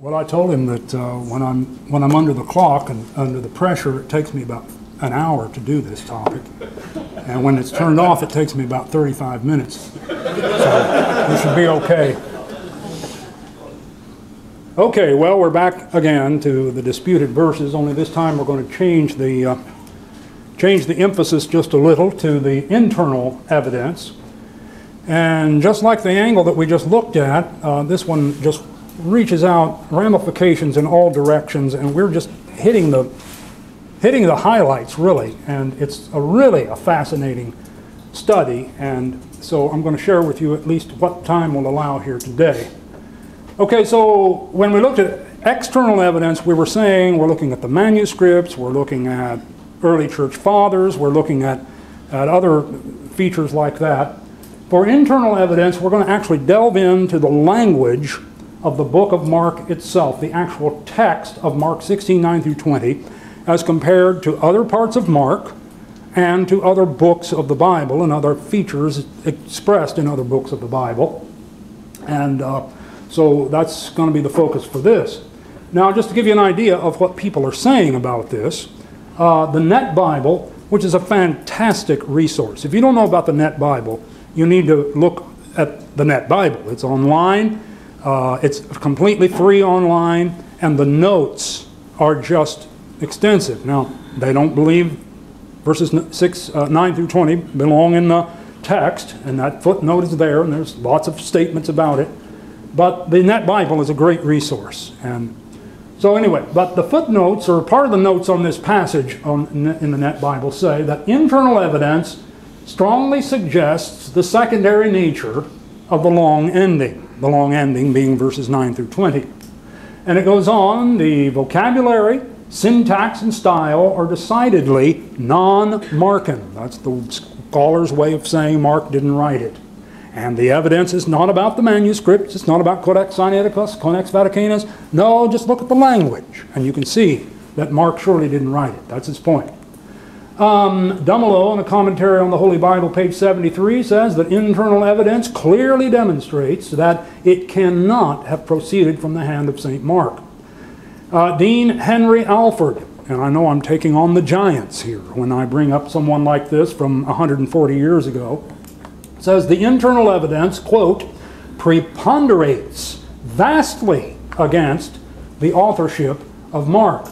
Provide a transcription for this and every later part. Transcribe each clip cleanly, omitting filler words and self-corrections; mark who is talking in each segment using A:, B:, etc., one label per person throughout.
A: Well, I told him that when I'm under the clock and under the pressure, it takes me about an hour to do this topic, and when it's turned off, it takes me about 35 minutes. So we should be okay. Okay, well, we're back again to the disputed verses. Only this time we're going to change the emphasis just a little to the internal evidence. And just like the angle that we just looked at, this one just reaches out ramifications in all directions, and we're just hitting the highlights, really. And it's really a fascinating study, and so I'm going to share with you at least what time will allow here today. Okay, so when we looked at external evidence, we were saying we're looking at the manuscripts, we're looking at early church fathers, we're looking at other features like that. For internal evidence, we're going to actually delve into the language of the book of Mark itself, the actual text of Mark 16:9 through 20, as compared to other parts of Mark and to other books of the Bible and other features expressed in other books of the Bible. And so that's going to be the focus for this. Now, just to give you an idea of what people are saying about this, the Net Bible, which is a fantastic resource. If you don't know about the Net Bible, you need to look at the Net Bible. It's online. It's completely free online, and the notes are just extensive. Now, they don't believe verses 9 through 20 belong in the text, and that footnote is there, and there's lots of statements about it. But the Net Bible is a great resource. And so anyway, but the footnotes, or part of the notes on this passage in the Net Bible, say that internal evidence strongly suggests the secondary nature of the long ending being verses 9 through 20. And it goes on, the vocabulary, syntax, and style are decidedly non-Markan. That's the scholar's way of saying Mark didn't write it. And the evidence is not about the manuscripts, it's not about Codex Sinaiticus, Codex Vaticanus. No, just look at the language, and you can see that Mark surely didn't write it. That's his point. Dumelow, in a commentary on the Holy Bible, page 73, says that internal evidence clearly demonstrates that it cannot have proceeded from the hand of St. Mark. Dean Henry Alford, and I know I'm taking on the giants here when I bring up someone like this from 140 years ago, says the internal evidence, quote, preponderates vastly against the authorship of Mark.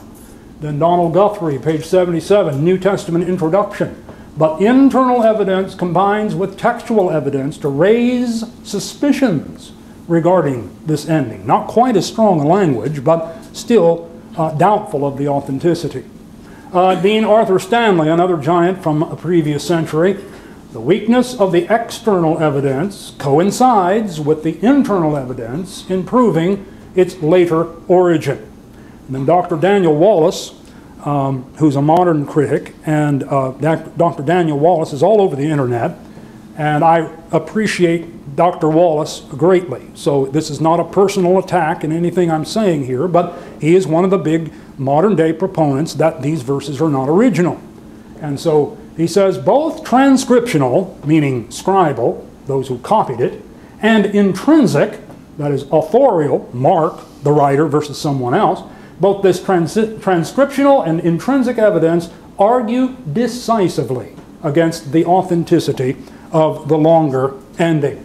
A: Then Donald Guthrie, page 77, New Testament Introduction. But internal evidence combines with textual evidence to raise suspicions regarding this ending. Not quite as strong a language, but still doubtful of the authenticity. Dean Arthur Stanley, another giant from a previous century, the weakness of the external evidence coincides with the internal evidence in proving its later origin. And then Dr. Daniel Wallace, who's a modern critic, and Dr. Daniel Wallace is all over the internet, and I appreciate Dr. Wallace greatly. So this is not a personal attack in anything I'm saying here, but he is one of the big modern day proponents that these verses are not original. And so he says both transcriptional, meaning scribal, those who copied it, and intrinsic, that is authorial, Mark, the writer versus someone else, both this transcriptional and intrinsic evidence argue decisively against the authenticity of the longer ending.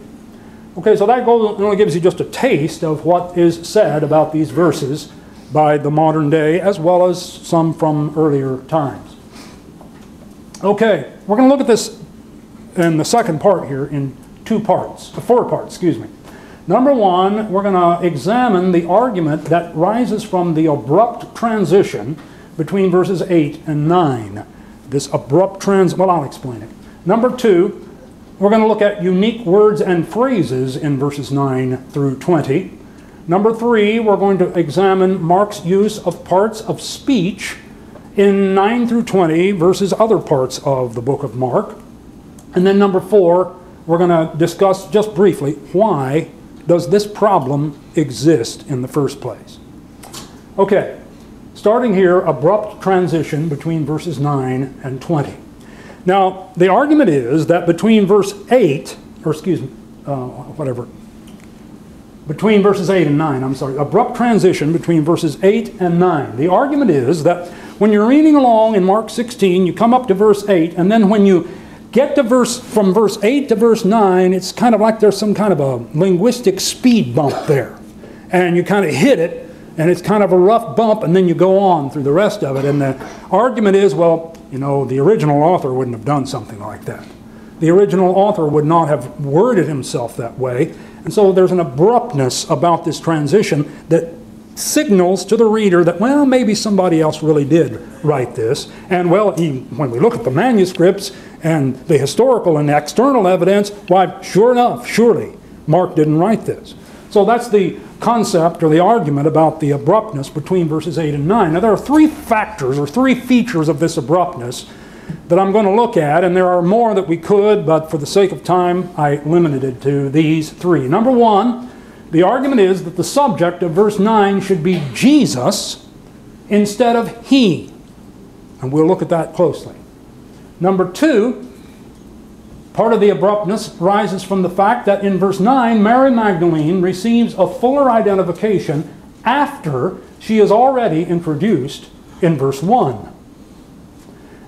A: Okay, so that only gives you just a taste of what is said about these verses by the modern day as well as some from earlier times. Okay, we're going to look at this in the second part here in four parts, excuse me. Number one, we're going to examine the argument that rises from the abrupt transition between verses 8 and 9. This abrupt well, I'll explain it. Number two, we're going to look at unique words and phrases in verses 9 through 20. Number three, we're going to examine Mark's use of parts of speech in 9 through 20 versus other parts of the book of Mark. And then number four, we're going to discuss just briefly why does this problem exist in the first place. Okay, starting here, abrupt transition between verses 9 and 20. Now, the argument is that between verse 8, or excuse me, between verses 8 and 9. I'm sorry, abrupt transition between verses 8 and 9. The argument is that when you're reading along in Mark 16, you come up to verse 8, and then when you get to from verse 8 to verse 9, it's kind of like there's some kind of a linguistic speed bump there. And you kind of hit it, and it's kind of a rough bump, and then you go on through the rest of it. And the argument is, well, you know, the original author wouldn't have done something like that. The original author would not have worded himself that way. And so there's an abruptness about this transition that signals to the reader that, well, maybe somebody else really did write this. And, well, when we look at the manuscripts and the historical and external evidence, why, sure enough, surely Mark didn't write this. So that's the concept or the argument about the abruptness between verses 8 and 9. Now, there are three factors or three features of this abruptness that I'm going to look at, and there are more that we could, but for the sake of time, I limited it to these three. Number one, the argument is that the subject of verse 9 should be Jesus instead of he. And we'll look at that closely. Number two, part of the abruptness rises from the fact that in verse 9, Mary Magdalene receives a fuller identification after she is already introduced in verse 1.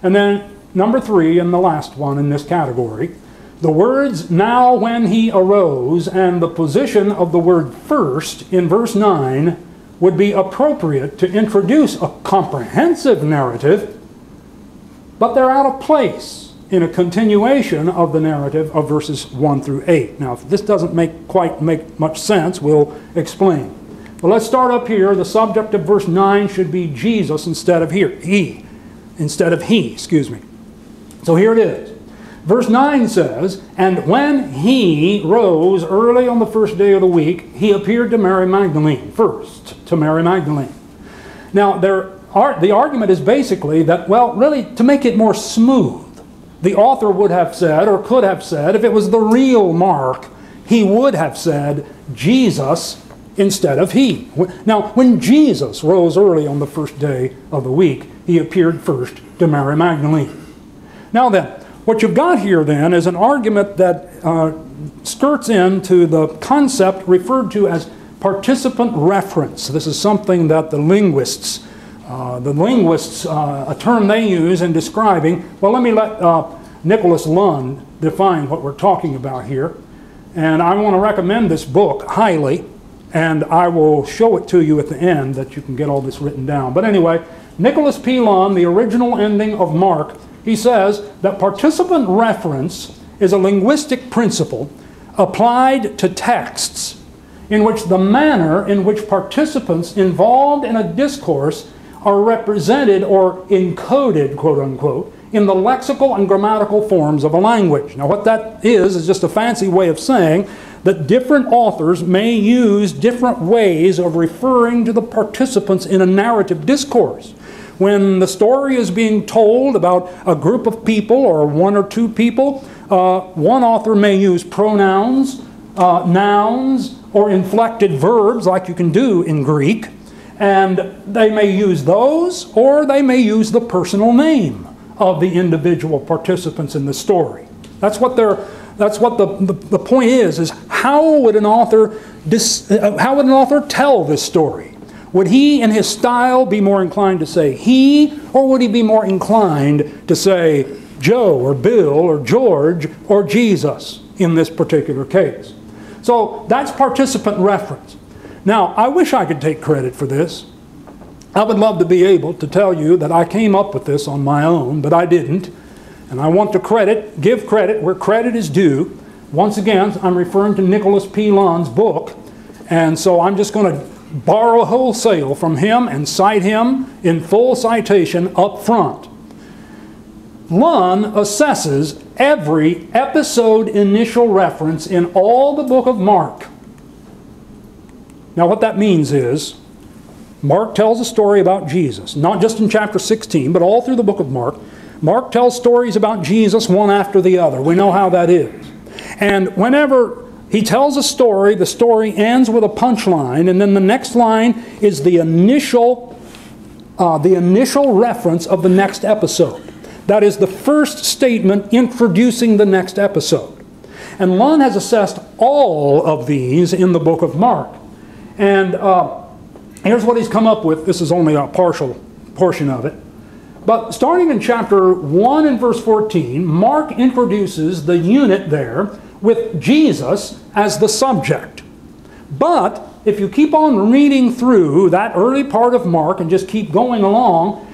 A: And then number three, and the last one in this category, the words "now when he arose" and the position of the word "first" in verse 9 would be appropriate to introduce a comprehensive narrative, but they're out of place in a continuation of the narrative of verses 1 through 8. Now, if this doesn't quite make much sense, we'll explain. But let's start up here. The subject of verse 9 should be Jesus instead of he. So here it is. Verse 9 says, "And when he rose early on the first day of the week, he appeared to Mary Magdalene," first to Mary Magdalene. Now, the argument is basically that, well, really, to make it more smooth, the author would have said, or could have said, if it was the real Mark, he would have said Jesus instead of he. Now, when Jesus rose early on the first day of the week, he appeared first to Mary Magdalene. Now then, what you've got here then is an argument that skirts into the concept referred to as participant reference. This is something that the linguists, a term they use in describing, well, let me let Nicholas Lund define what we're talking about here. And I want to recommend this book highly, and I will show it to you at the end that you can get all this written down. But anyway, Nicholas P. Lund, the original ending of Mark, he says that participant reference is a linguistic principle applied to texts in which the manner in which participants involved in a discourse are represented or encoded, quote unquote, in the lexical and grammatical forms of a language. Now what that is just a fancy way of saying that different authors may use different ways of referring to the participants in a narrative discourse. When the story is being told about a group of people or one or two people, one author may use pronouns, nouns, or inflected verbs like you can do in Greek, and they may use those, or they may use the personal name of the individual participants in the story. That's what the point is how would an author tell this story? Would he, in his style, be more inclined to say he, or would he be more inclined to say Joe, or Bill, or George, or Jesus in this particular case? So that's participant reference. Now, I wish I could take credit for this. I would love to be able to tell you that I came up with this on my own, but I didn't. And I want to give credit where credit is due. Once again, I'm referring to Nicholas P. Lund's book, and so I'm just going to borrow wholesale from him and cite him in full citation up front. Lund assesses every episode initial reference in all the book of Mark. Now what that means is, Mark tells a story about Jesus, not just in chapter 16, but all through the book of Mark. Mark tells stories about Jesus one after the other. We know how that is. And whenever he tells a story, the story ends with a punchline, and then the next line is the initial reference of the next episode. That is the first statement introducing the next episode. And Lund has assessed all of these in the book of Mark. And here's what he's come up with. This is only a partial portion of it. But starting in chapter 1 and verse 14, Mark introduces the unit there with Jesus as the subject. But if you keep on reading through that early part of Mark and just keep going along,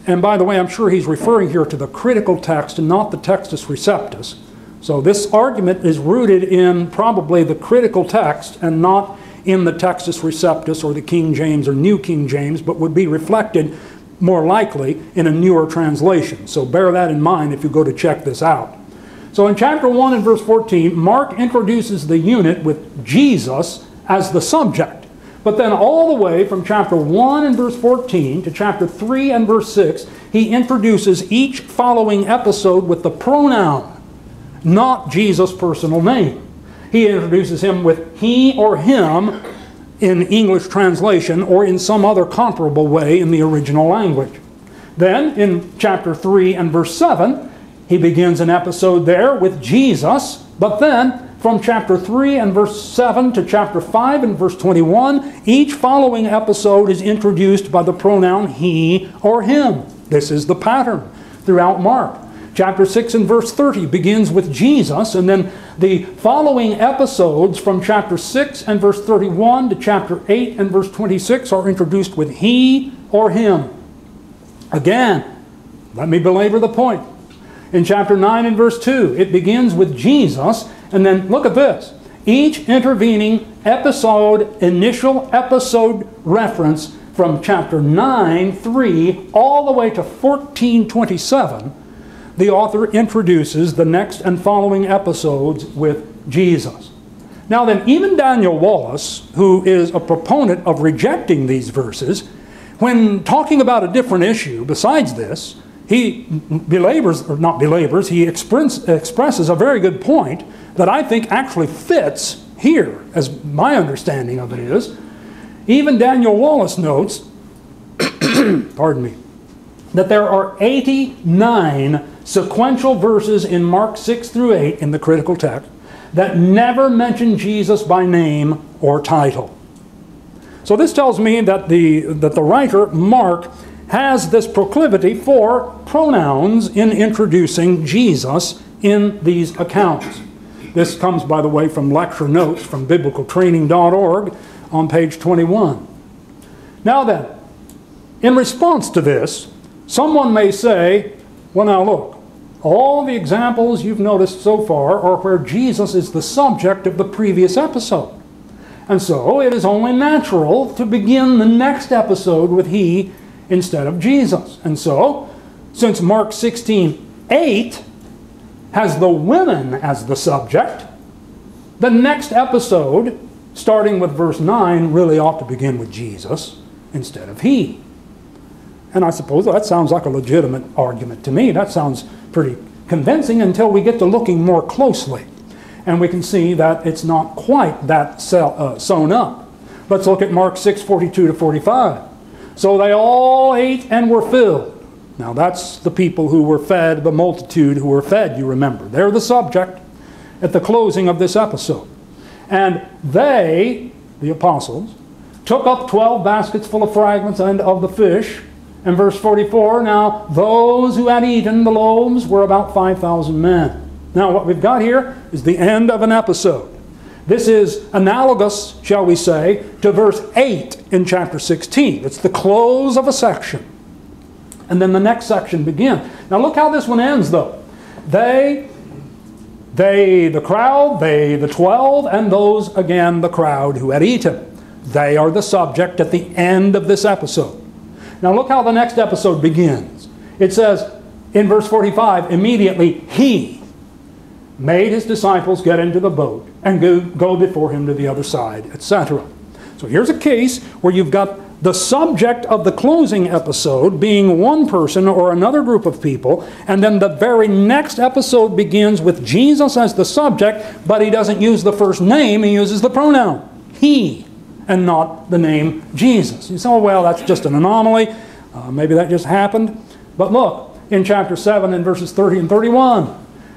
A: and by the way, I'm sure he's referring here to the critical text and not the Textus Receptus. So this argument is rooted in probably the critical text and not in the Textus Receptus or the King James or New King James, but would be reflected more likely in a newer translation. So bear that in mind if you go to check this out. So in chapter 1 and verse 14, Mark introduces the unit with Jesus as the subject. But then all the way from chapter 1 and verse 14 to chapter 3 and verse 6, he introduces each following episode with the pronoun, not Jesus' personal name. He introduces him with he or him in English translation or in some other comparable way in the original language. Then in chapter 3 and verse 7, he begins an episode there with Jesus, but then from chapter 3 and verse 7 to chapter 5 and verse 21, each following episode is introduced by the pronoun he or him. This is the pattern throughout Mark. Chapter 6 and verse 30 begins with Jesus, and then the following episodes from chapter 6 and verse 31 to chapter 8 and verse 26 are introduced with he or him. Again, let me belabor the point. In chapter 9 and verse 2, it begins with Jesus, and then look at this. Each intervening episode, initial episode reference from chapter 9:3 all the way to 14:27, the author introduces the next and following episodes with Jesus. Now then, even Daniel Wallace, who is a proponent of rejecting these verses, when talking about a different issue besides this, he expresses a very good point that I think actually fits here, as my understanding of it is. Even Daniel Wallace notes, pardon me, that there are 89 sequential verses in Mark 6 through 8 in the critical text that never mention Jesus by name or title. So this tells me that the writer, Mark, has this proclivity for pronouns in introducing Jesus in these accounts. This comes, by the way, from lecture notes from biblicaltraining.org on page 21. Now then, in response to this, someone may say, well now look, all the examples you've noticed so far are where Jesus is the subject of the previous episode. And so it is only natural to begin the next episode with he instead of Jesus. And so, since Mark 16:8 has the women as the subject, the next episode, starting with verse 9, really ought to begin with Jesus instead of he. And I suppose that sounds like a legitimate argument to me. That sounds pretty convincing until we get to looking more closely. And we can see that it's not quite that sewn up. Let's look at Mark 6:42 to 45. So they all ate and were filled. Now that's the people who were fed, the multitude who were fed, you remember. They're the subject at the closing of this episode. And they, the apostles, took up 12 baskets full of fragments and of the fish. And verse 44, now those who had eaten the loaves were about 5,000 men. Now what we've got here is the end of an episode. This is analogous, shall we say, to verse 8 in chapter 16. It's the close of a section. And then the next section begins. Now look how this one ends though. The crowd, the 12, and those again, the crowd who had eaten. They are the subject at the end of this episode. Now look how the next episode begins. It says in verse 45, immediately he made his disciples get into the boat and go before him to the other side, etc. So here's a case where you've got the subject of the closing episode being one person or another group of people, and then the very next episode begins with Jesus as the subject, but he doesn't use the first name, he uses the pronoun he, and not the name Jesus. You say, oh well, that's just an anomaly, maybe that just happened. But look, in chapter 7 in verses 30 and 31,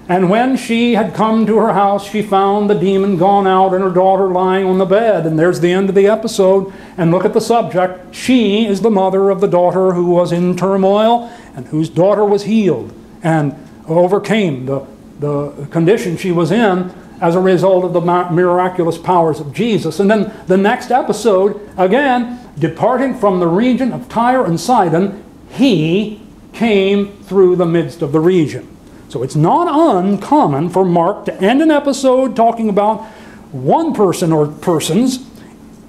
A: And when she had come to her house, she found the demon gone out and her daughter lying on the bed. And there's the end of the episode. And look at the subject. She is the mother of the daughter who was in turmoil and whose daughter was healed and overcame the condition she was in as a result of the miraculous powers of Jesus. And then the next episode, again, departing from the region of Tyre and Sidon, he came through the midst of the region. So it's not uncommon for Mark to end an episode talking about one person or persons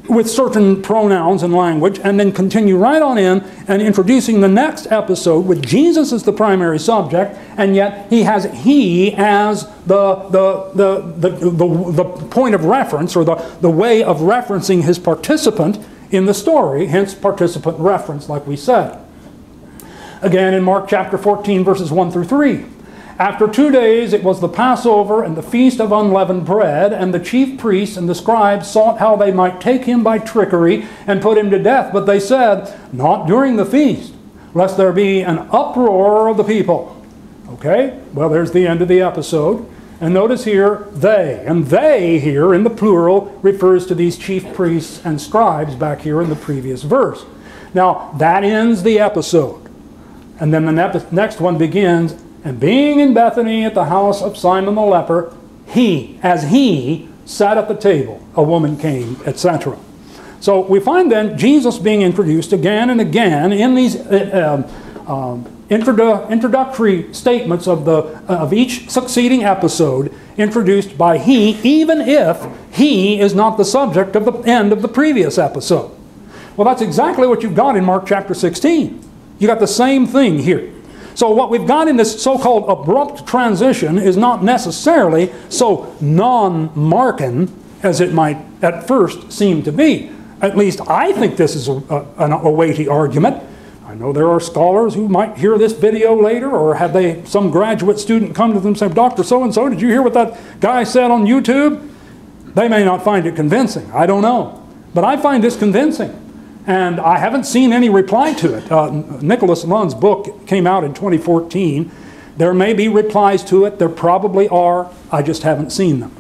A: with certain pronouns and language, and then continue right on in and introducing the next episode with Jesus as the primary subject, and yet he has he as the point of reference, or the way of referencing his participant in the story, hence participant reference, like we said. Again, in Mark chapter 14, verses 1 through 3. After 2 days it was the Passover and the feast of unleavened bread, and the chief priests and the scribes sought how they might take him by trickery and put him to death. But they said, not during the feast, lest there be an uproar of the people. Okay, well, there's the end of the episode. And notice here, they. And they here, in the plural, refers to these chief priests and scribes back here in the previous verse. Now, that ends the episode. And then the next one begins, and being in Bethany at the house of Simon the leper, as he sat at the table, a woman came, etc. So we find then Jesus being introduced again and again in these introductory statements of each succeeding episode, introduced by he, even if he is not the subject of the end of the previous episode. Well, that's exactly what you've got in Mark chapter 16. You got the same thing here. So what we've got in this so-called abrupt transition is not necessarily so non-Markan as it might at first seem to be. At least I think this is a weighty argument. I know there are scholars who might hear this video later, or have some graduate student come to them and say, Dr. So-and-so, did you hear what that guy said on YouTube? They may not find it convincing. I don't know. But I find this convincing. And I haven't seen any reply to it. Nicholas Lund's book came out in 2014. There may be replies to it. There probably are. I just haven't seen them.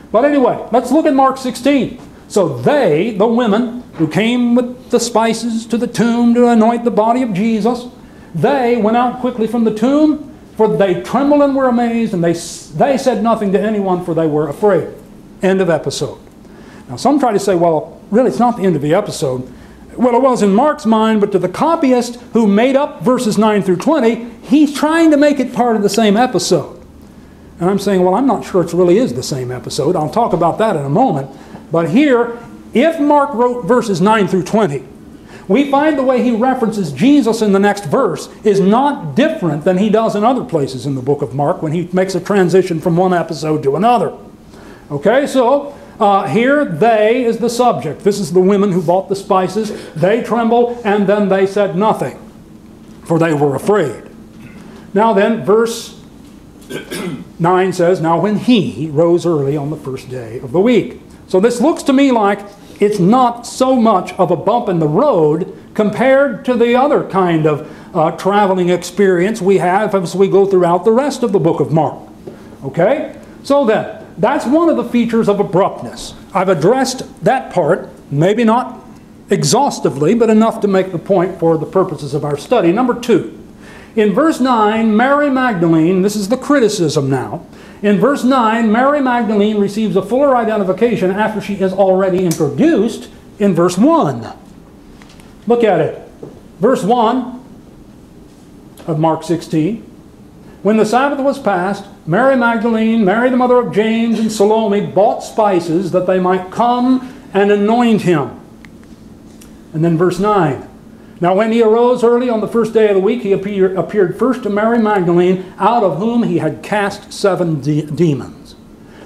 A: But anyway, let's look at Mark 16. So they, the women who came with the spices to the tomb to anoint the body of Jesus, they went out quickly from the tomb, for they trembled and were amazed, and they said nothing to anyone, for they were afraid. End of episode. Now some try to say, well, really it's not the end of the episode. Well, it was in Mark's mind, but to the copyist who made up verses 9 through 20, he's trying to make it part of the same episode. And I'm saying, well, I'm not sure it really is the same episode. I'll talk about that in a moment. But here, if Mark wrote verses 9 through 20, we find the way he references Jesus in the next verse is not different than he does in other places in the book of Mark when he makes a transition from one episode to another. Okay, so here, they is the subject. This is the women who bought the spices. They trembled, and then they said nothing, for they were afraid. Now then, verse 9 says, now when he rose early on the first day of the week. So this looks to me like it's not so much of a bump in the road compared to the other kind of traveling experience we have as we go throughout the rest of the book of Mark. Okay? So then, that's one of the features of abruptness. I've addressed that part, maybe not exhaustively, but enough to make the point for the purposes of our study. Number 2, in verse 9, Mary Magdalene, this is the criticism now. In verse 9, Mary Magdalene receives a fuller identification after she is already introduced in verse 1. Look at it. Verse 1 of Mark 16. When the Sabbath was passed, Mary Magdalene, Mary the mother of James, and Salome bought spices that they might come and anoint him. And then verse 9. Now when he arose early on the first day of the week, he appeared first to Mary Magdalene, out of whom he had cast 7 demons.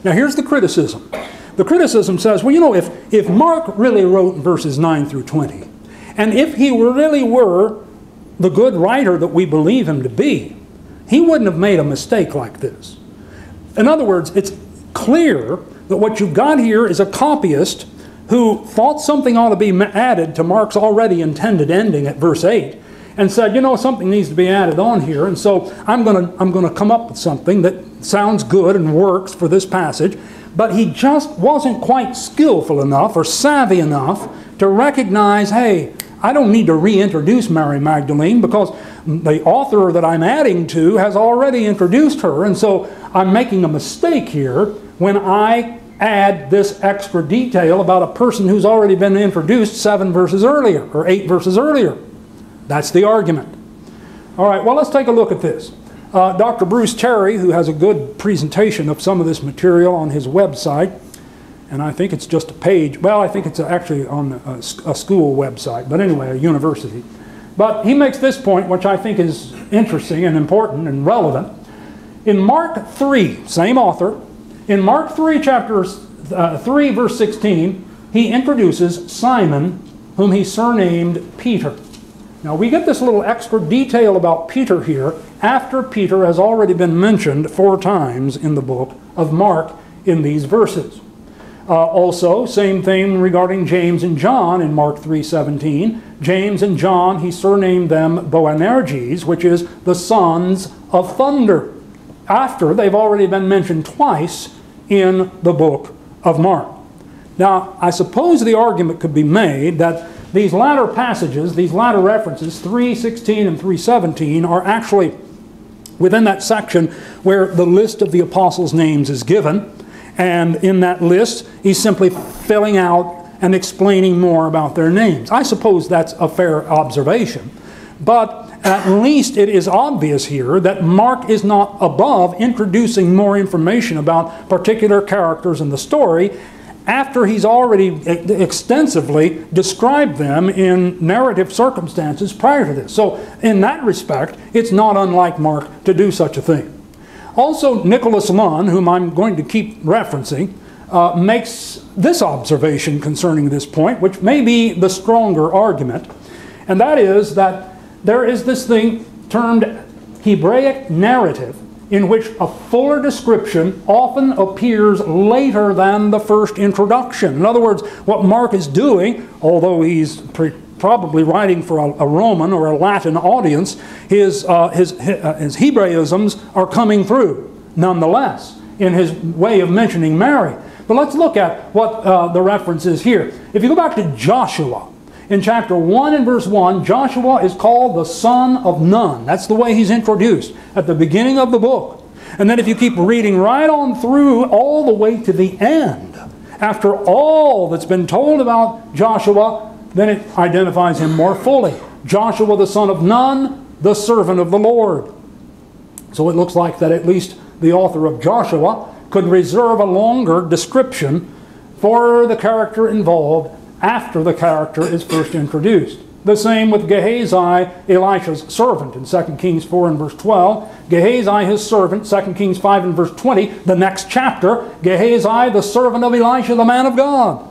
A: Now here's the criticism. The criticism says, well, you know, if Mark really wrote verses 9 through 20, and if he really were the good writer that we believe him to be, he wouldn't have made a mistake like this. In other words, it's clear that what you've got here is a copyist who thought something ought to be added to Mark's already intended ending at verse 8, and said, you know, something needs to be added on here, and so I'm gonna come up with something that sounds good and works for this passage. But he just wasn't quite skillful enough or savvy enough to recognize, hey, I don't need to reintroduce Mary Magdalene because the author that I'm adding to has already introduced her, and so I'm making a mistake here when I add this extra detail about a person who's already been introduced 7 verses earlier or 8 verses earlier. That's the argument. All right, well, let's take a look at this. Dr. Bruce Terry, who has a good presentation of some of this material on his website, and I think it's just a page. Well, I think it's actually on a school website, but anyway, a university. But he makes this point, which I think is interesting and important and relevant. In Mark 3, same author, in Mark 3, chapter 3, verse 16, he introduces Simon, whom he surnamed Peter. Now, we get this little extra detail about Peter here after Peter has already been mentioned 4 times in the book of Mark in these verses. Also, same thing regarding James and John in Mark 3:17. James and John, he surnamed them Boanerges, which is the sons of thunder, after they've already been mentioned twice in the book of Mark. Now, I suppose the argument could be made that these latter passages, these latter references, 3:16 and 3:17, are actually within that section where the list of the apostles' names is given. And in that list, he's simply filling out and explaining more about their names. I suppose that's a fair observation. But at least it is obvious here that Mark is not above introducing more information about particular characters in the story after he's already extensively described them in narrative circumstances prior to this. So in that respect, it's not unlike Mark to do such a thing. Also, Nicholas Lunn, whom I'm going to keep referencing, makes this observation concerning this point, which may be the stronger argument, and that is that there is this thing termed Hebraic narrative, in which a fuller description often appears later than the first introduction. In other words, what Mark is doing, although he's probably writing for a Roman or a Latin audience, his Hebraisms are coming through nonetheless in his way of mentioning Mary. But let's look at what the reference is here. If you go back to Joshua, in chapter 1 and verse 1, Joshua is called the son of Nun. That's the way he's introduced at the beginning of the book. And then if you keep reading right on through all the way to the end, after all that's been told about Joshua, then it identifies him more fully. Joshua the son of Nun, the servant of the Lord. So it looks like that at least the author of Joshua could reserve a longer description for the character involved after the character is first introduced. The same with Gehazi, Elisha's servant, in 2 Kings 4 and verse 12. Gehazi, his servant, 2 Kings 5 and verse 20. The next chapter, Gehazi, the servant of Elisha, the man of God.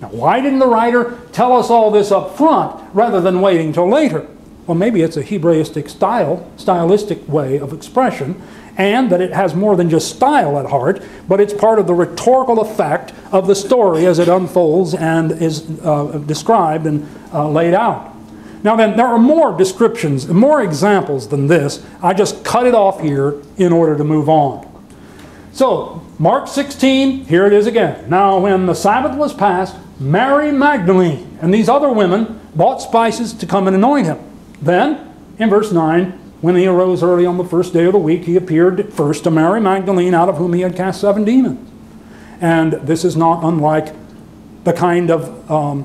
A: Now, why didn't the writer tell us all this up front rather than waiting till later? Well, maybe it's a Hebraistic stylistic way of expression, and that it has more than just style at heart, but it's part of the rhetorical effect of the story as it unfolds and is described and laid out. Now then, there are more descriptions, more examples than this. I just cut it off here in order to move on. So, Mark 16, here it is again. Now when the Sabbath was passed, Mary Magdalene and these other women bought spices to come and anoint him. Then, in verse 9, when he arose early on the first day of the week, he appeared first to Mary Magdalene, out of whom he had cast 7 demons. And this is not unlike the kind of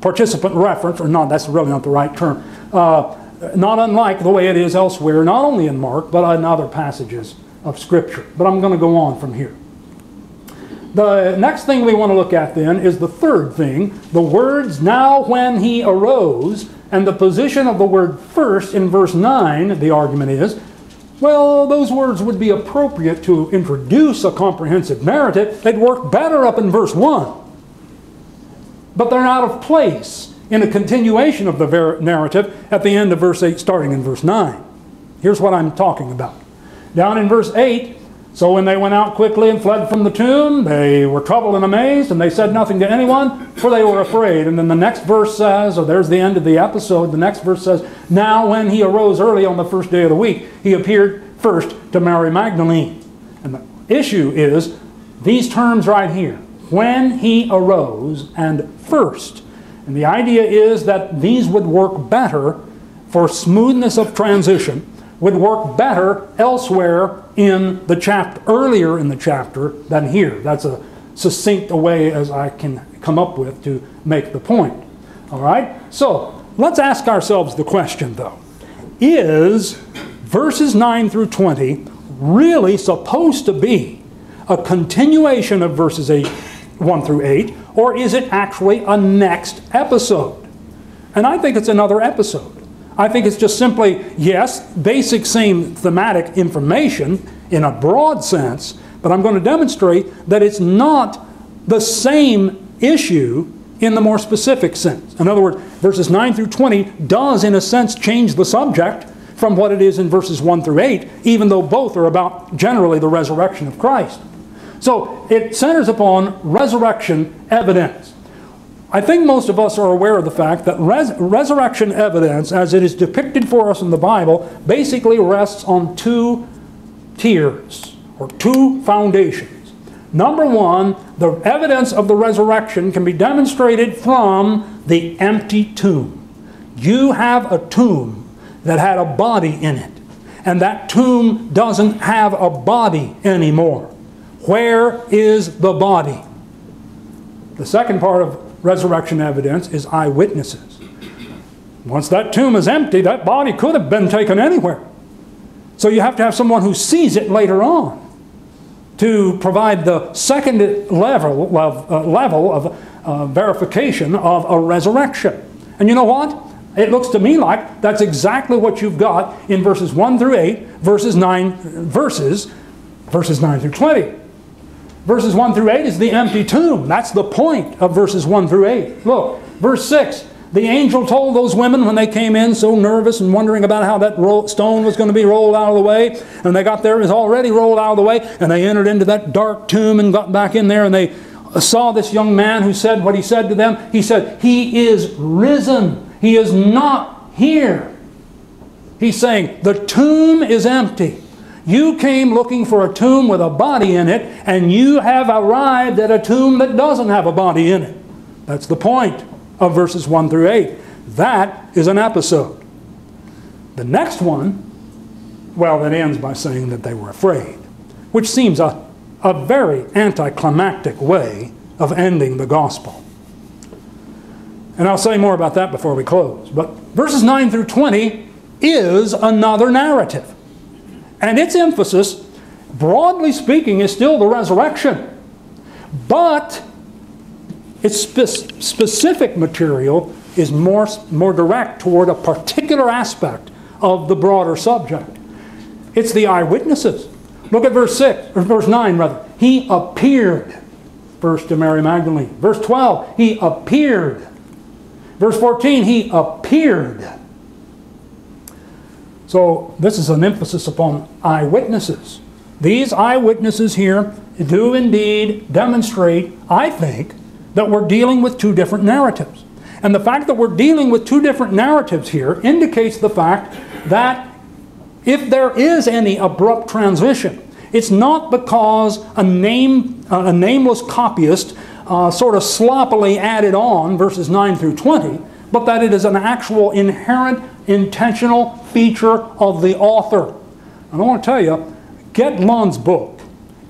A: participant reference, or not, that's really not the right term, not unlike the way it is elsewhere, not only in Mark, but in other passages of Scripture. But I'm going to go on from here. The next thing we want to look at then is the third thing, the words "now when he arose," and the position of the word first in verse 9, the argument is, well, those words would be appropriate to introduce a comprehensive narrative. They'd work better up in verse 1. But they're out of place in a continuation of the narrative at the end of verse 8, starting in verse 9. Here's what I'm talking about. Down in verse 8, So when they went out quickly and fled from the tomb, they were troubled and amazed, and they said nothing to anyone, for they were afraid. And then the next verse says, or there's the end of the episode, the next verse says, now when he arose early on the first day of the week, he appeared first to Mary Magdalene. And the issue is these terms right here, when he arose and first. And the idea is that these would work better for smoothness of transition, would work better elsewhere in the chapter, earlier in the chapter than here. That's a succinct way as I can come up with to make the point. All right? So let's ask ourselves the question, though. Is verses 9 through 20 really supposed to be a continuation of verses 1 through 8, or is it actually a next episode? And I think it's another episode. I think it's just simply, yes, basic same thematic information in a broad sense, but I'm going to demonstrate that it's not the same issue in the more specific sense. In other words, verses 9 through 20 does, in a sense, change the subject from what it is in verses 1 through 8, even though both are about generally the resurrection of Christ. So it centers upon resurrection evidence. I think most of us are aware of the fact that resurrection evidence, as it is depicted for us in the Bible, basically rests on two tiers, or two foundations. Number one, the evidence of the resurrection can be demonstrated from the empty tomb. You have a tomb that had a body in it, and that tomb doesn't have a body anymore. Where is the body? The second part of resurrection evidence is eyewitnesses. Once that tomb is empty, that body could have been taken anywhere. So you have to have someone who sees it later on to provide the second level of verification of a resurrection. And you know what? It looks to me like that's exactly what you've got in verses 1 through 8, verses 9 through 20. Verses 1 through 8 is the empty tomb. That's the point of verses 1 through 8. Look, verse 6. The angel told those women when they came in so nervous and wondering about how that stone was going to be rolled out of the way. And they got there, it was already rolled out of the way. And they entered into that dark tomb and got back in there. And they saw this young man who said what he said to them. He said, "He is risen. He is not here." He's saying, the tomb is empty. You came looking for a tomb with a body in it, and you have arrived at a tomb that doesn't have a body in it. That's the point of verses 1 through 8. That is an episode. The next one, well, it ends by saying that they were afraid, which seems a very anticlimactic way of ending the gospel. And I'll say more about that before we close. But verses 9 through 20 is another narrative. And its emphasis, broadly speaking, is still the resurrection. But its specific material is more direct toward a particular aspect of the broader subject. It's the eyewitnesses. Look at verse 9 rather. He appeared first to Mary Magdalene. Verse 12, he appeared. Verse 14, he appeared. So this is an emphasis upon eyewitnesses. These eyewitnesses here do indeed demonstrate, I think, that we're dealing with two different narratives. And the fact that we're dealing with two different narratives here indicates the fact that if there is any abrupt transition, it's not because a nameless copyist sort of sloppily added on verses 9 through 20, but that it is an actual inherent intentional feature of the author. And I want to tell you, get Lund's book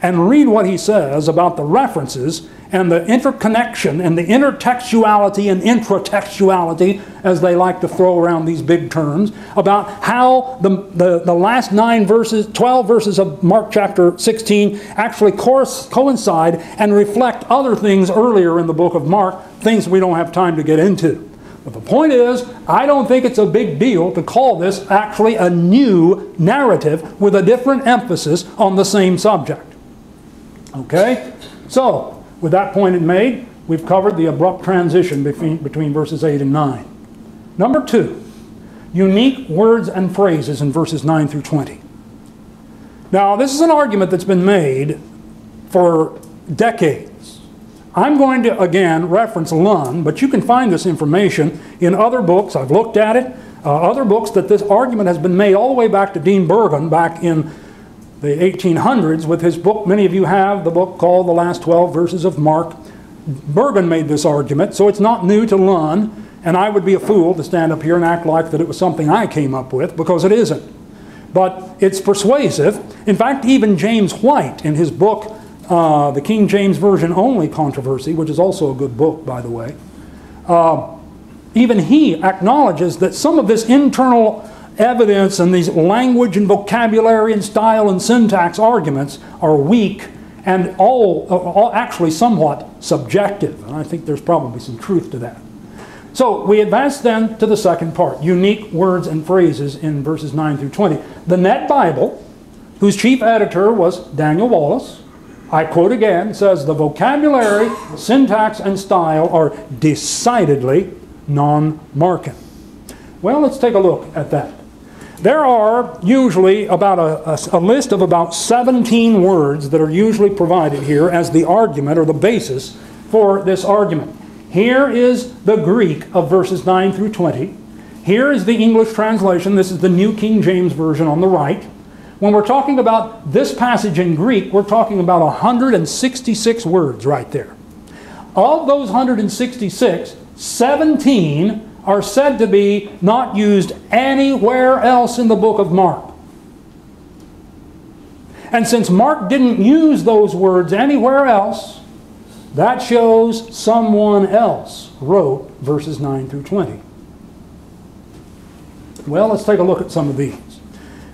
A: and read what he says about the references and the interconnection and the intertextuality and intratextuality, as they like to throw around these big terms, about how the last 12 verses of Mark chapter 16 actually coincide and reflect other things earlier in the book of Mark, things we don't have time to get into. But the point is, I don't think it's a big deal to call this actually a new narrative with a different emphasis on the same subject. Okay? So, with that point made, we've covered the abrupt transition between verses 8 and 9. Number 2, unique words and phrases in verses 9 through 20. Now, this is an argument that's been made for decades. I'm going to, again, reference Lunn, but you can find this information in other books. I've looked at it. Other books that this argument has been made all the way back to Dean Bergen back in the 1800s with his book. Many of you have the book called The Last 12 Verses of Mark. Bergen made this argument, so it's not new to Lunn, and I would be a fool to stand up here and act like that it was something I came up with, because it isn't. But it's persuasive. In fact, even James White, in his book, The King James Version Only Controversy, which is also a good book, by the way, even he acknowledges that some of this internal evidence and these language and vocabulary and style and syntax arguments are weak and all actually somewhat subjective. And I think there's probably some truth to that. So we advance then to the second part, unique words and phrases in verses 9 through 20. The Net Bible, whose chief editor was Daniel Wallace, I quote again, says the vocabulary, syntax, and style are decidedly non-Markan. Well, let's take a look at that. There are usually about a list of about 17 words that are usually provided here as the argument or the basis for this argument. Here is the Greek of verses 9 through 20. Here is the English translation. This is the New King James Version on the right. When we're talking about this passage in Greek, we're talking about 166 words right there. Of those 166, 17 are said to be not used anywhere else in the book of Mark. And since Mark didn't use those words anywhere else, that shows someone else wrote verses 9 through 20. Well, let's take a look at some of these.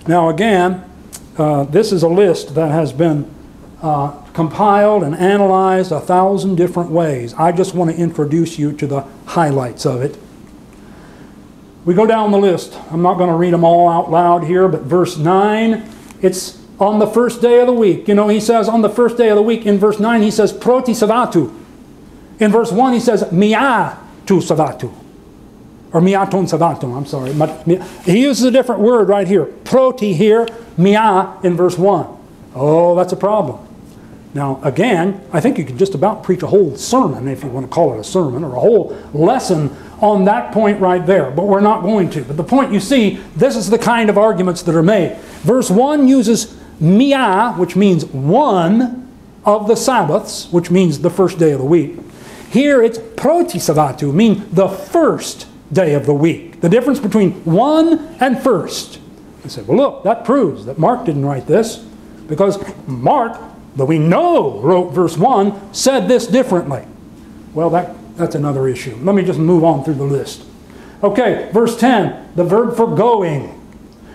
A: Now again, this is a list that has been compiled and analyzed 1,000 different ways. I just want to introduce you to the highlights of it. We go down the list. I'm not going to read them all out loud here, but verse 9, it's on the first day of the week. You know, he says on the first day of the week. In verse 9, he says proti savatu. In verse 1, he says mia tu savatu. Or miaton savatu, I'm sorry. He uses a different word right here. Proti here, mia in verse 1. Oh, that's a problem. Now, again, I think you could just about preach a whole sermon, if you want to call it a sermon, or a whole lesson on that point right there. But we're not going to. But the point, you see, this is the kind of arguments that are made. Verse 1 uses mia, which means one of the Sabbaths, which means the first day of the week. Here it's proti savatu, meaning the first day of the week. The difference between one and first. You say, well, look, that proves that Mark didn't write this, because Mark, that we know wrote verse 1, said this differently. Well, that's another issue. Let me just move on through the list. Okay, verse 10, the verb for going.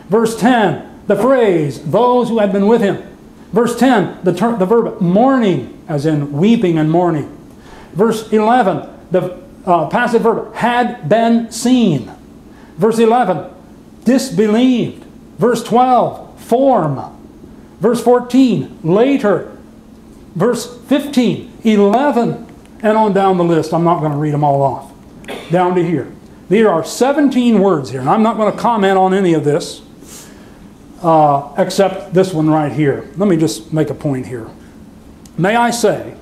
A: Verse 10, the phrase, those who had been with him. Verse 10, the verb mourning, as in weeping and mourning. Verse 11, the passive verb had been seen. Verse 11, disbelieved. Verse 12, form. Verse 14, later. Verse 15, 11, and on down the list. I'm not going to read them all off. Down to here. There are 17 words here, and I'm not going to comment on any of this except this one right here. Let me just make a point here. May I say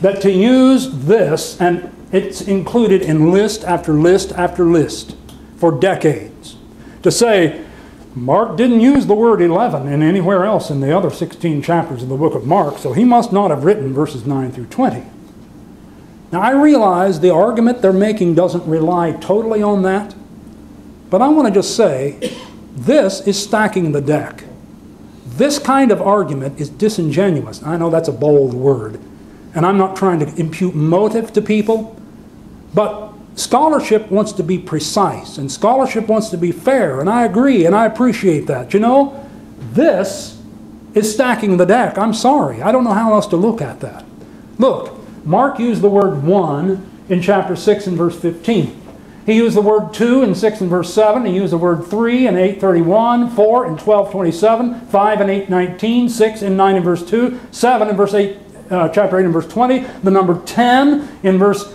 A: that to use this, and it's included in list after list after list for decades, to say Mark didn't use the word 11 in anywhere else in the other 16 chapters of the book of Mark, so he must not have written verses 9 through 20. Now I realize the argument they're making doesn't rely totally on that, but I want to just say this is stacking the deck. This kind of argument is disingenuous. I know that's a bold word, and I'm not trying to impute motive to people, but scholarship wants to be precise, and scholarship wants to be fair, and I agree, and I appreciate that. You know, this is stacking the deck. I'm sorry. I don't know how else to look at that. Look, Mark used the word one in chapter 6 and verse 15. He used the word 2 in 6 and verse 7. He used the word 3 in 8:31, 4 in 12:27, 5 in 8:19, 6 in 9 and verse 2, 7 in verse 8, chapter 8 and verse 20, the number 10 in verse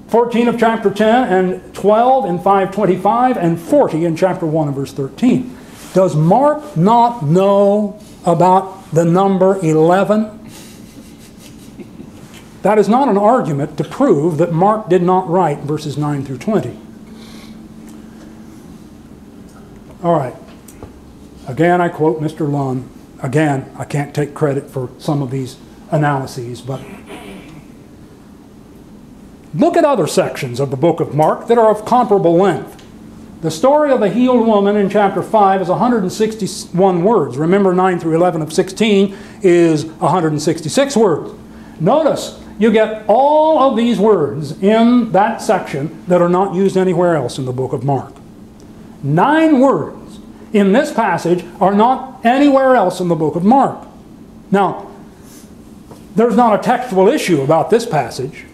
A: 14 of chapter 10, and 12 in 5:25, and 40 in chapter 1 and verse 13. Does Mark not know about the number 11? That is not an argument to prove that Mark did not write verses 9 through 20. All right. Again, I quote Mr. Lunn. Again, I can't take credit for some of these analyses, but look at other sections of the book of Mark that are of comparable length. The story of the healed woman in chapter 5 is 161 words. Remember, 9 through 11 of 16 is 166 words. Notice, you get all of these words in that section that are not used anywhere else in the book of Mark. 9 words in this passage are not anywhere else in the book of Mark. Now, there's not a textual issue about this passage.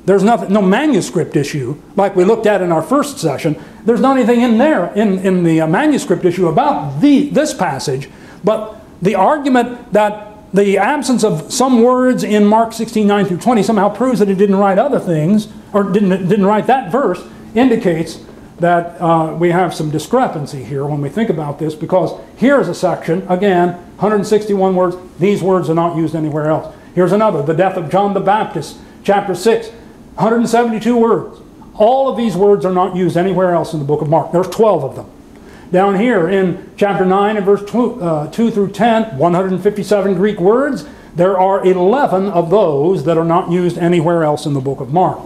A: There's no manuscript issue like we looked at in our first session. There's not anything in there in the manuscript issue about this passage, but the argument that the absence of some words in Mark 16, 9 through 20 somehow proves that he didn't write other things, or didn't write that verse, indicates that we have some discrepancy here when we think about this, because here's a section, again, 161 words. These words are not used anywhere else. Here's another, the death of John the Baptist, chapter 6, 172 words. All of these words are not used anywhere else in the book of Mark. There's 12 of them. Down here in chapter 9 and verse 2 through 10, 157 Greek words. There are 11 of those that are not used anywhere else in the book of Mark.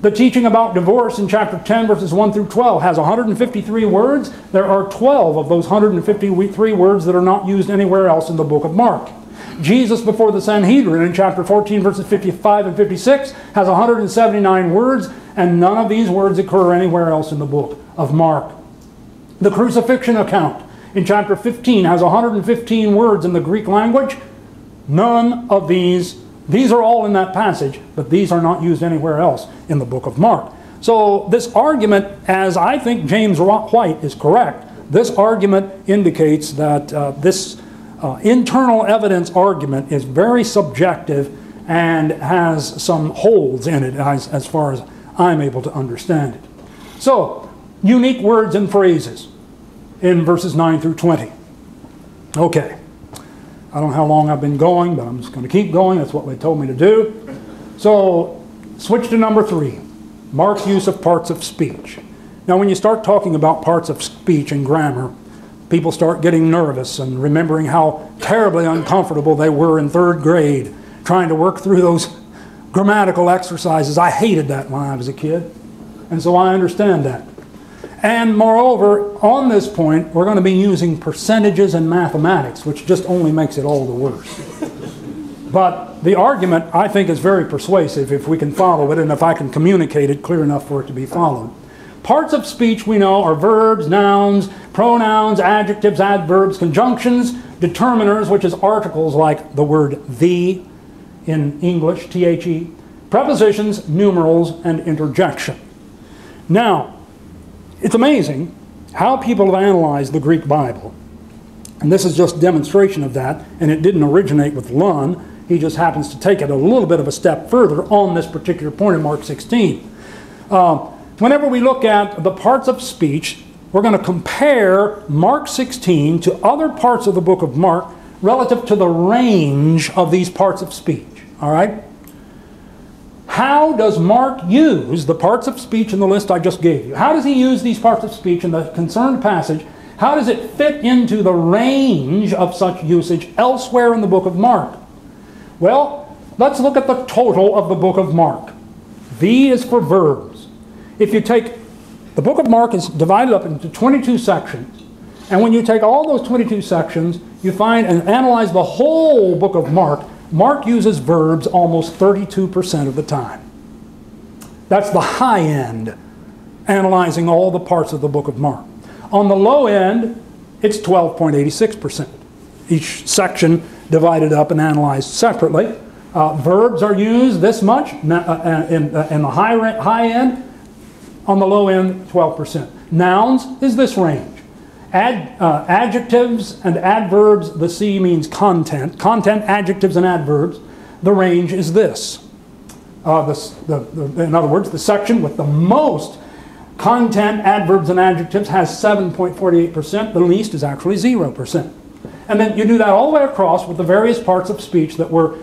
A: The teaching about divorce in chapter 10 verses 1 through 12 has 153 words. There are 12 of those 153 words that are not used anywhere else in the book of Mark. Jesus before the Sanhedrin in chapter 14 verses 55 and 56 has 179 words, and none of these words occur anywhere else in the book of Mark. The crucifixion account in chapter 15 has 115 words in the Greek language. None of these are all in that passage, but these are not used anywhere else in the book of Mark. So this argument, as I think James White is correct, this argument indicates that this internal evidence argument is very subjective and has some holes in it as far as I'm able to understand it. So, unique words and phrases in verses 9 through 20. Okay. I don't know how long I've been going, but I'm just going to keep going. That's what they told me to do. So, switch to number 3. Mark's use of parts of speech. Now, when you start talking about parts of speech and grammar, people start getting nervous and remembering how terribly uncomfortable they were in 3rd grade trying to work through those grammatical exercises. I hated that when I was a kid, and so I understand that. And moreover, on this point, we're going to be using percentages and mathematics, which just only makes it all the worse. But the argument, I think, is very persuasive if we can follow it and if I can communicate it clear enough for it to be followed. Parts of speech, we know, are verbs, nouns, pronouns, adjectives, adverbs, conjunctions, determiners, which is articles like the word the in English, the, prepositions, numerals, and interjection. Now, it's amazing how people have analyzed the Greek Bible. And this is just demonstration of that, and it didn't originate with Lunn. He just happens to take it a little bit of a step further on this particular point in Mark 16. Whenever we look at the parts of speech, we're going to compare Mark 16 to other parts of the book of Mark relative to the range of these parts of speech. All right? How does Mark use the parts of speech in the list I just gave you? How does he use these parts of speech in the concerned passage? How does it fit into the range of such usage elsewhere in the book of Mark? Well, let's look at the total of the book of Mark. V is for verbs. If you take, the book of Mark is divided up into 22 sections. And when you take all those 22 sections, you find and analyze the whole book of Mark, Mark uses verbs almost 32% of the time. That's the high end, analyzing all the parts of the book of Mark. On the low end, it's 12.86%. Each section divided up and analyzed separately. Verbs are used this much in the high end. On the low end, 12%. Nouns is this range. Adjectives and adverbs, the C means content. Content, adjectives, and adverbs. The range is this. In other words, the section with the most content, adverbs, and adjectives has 7.48%. The least is actually 0%. And then you do that all the way across with the various parts of speech that were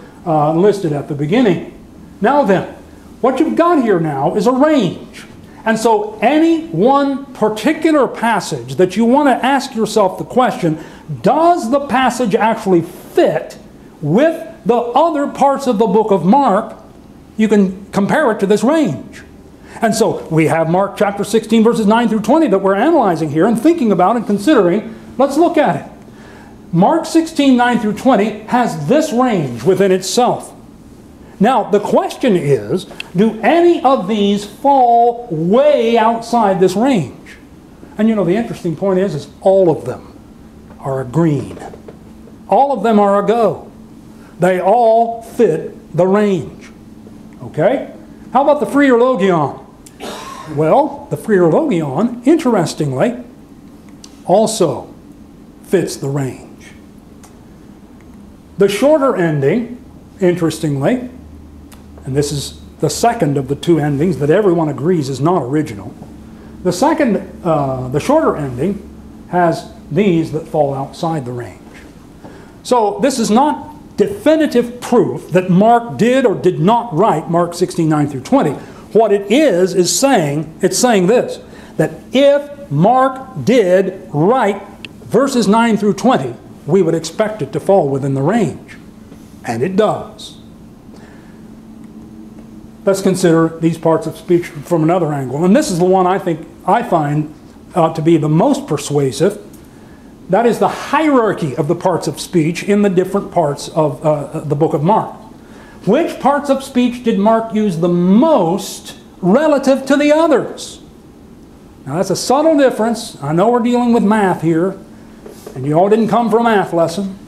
A: listed at the beginning. Now then, what you've got here now is a range. And so any one particular passage that you want to ask yourself the question, does the passage actually fit with the other parts of the book of Mark? You can compare it to this range. And so we have Mark chapter 16 verses 9 through 20 that we're analyzing here and thinking about and considering. Let's look at it. Mark 16, 9 through 20 has this range within itself. Now, the question is, do any of these fall way outside this range? And you know, the interesting point is all of them are a green. All of them are a go. They all fit the range. Okay? How about the phrenologion? Well, the phrenologion, interestingly, also fits the range. The shorter ending, interestingly, and this is the second of the two endings that everyone agrees is not original. The shorter ending has these that fall outside the range. So this is not definitive proof that Mark did or did not write Mark 16, 9 through 20. What it is saying, it's saying this, that if Mark did write verses 9 through 20, we would expect it to fall within the range. And it does. Let's consider these parts of speech from another angle. And this is the one I find to be the most persuasive. That is the hierarchy of the parts of speech in the different parts of the book of Mark. Which parts of speech did Mark use the most relative to the others? Now that's a subtle difference. I know we're dealing with math here, and you all didn't come for a math lesson.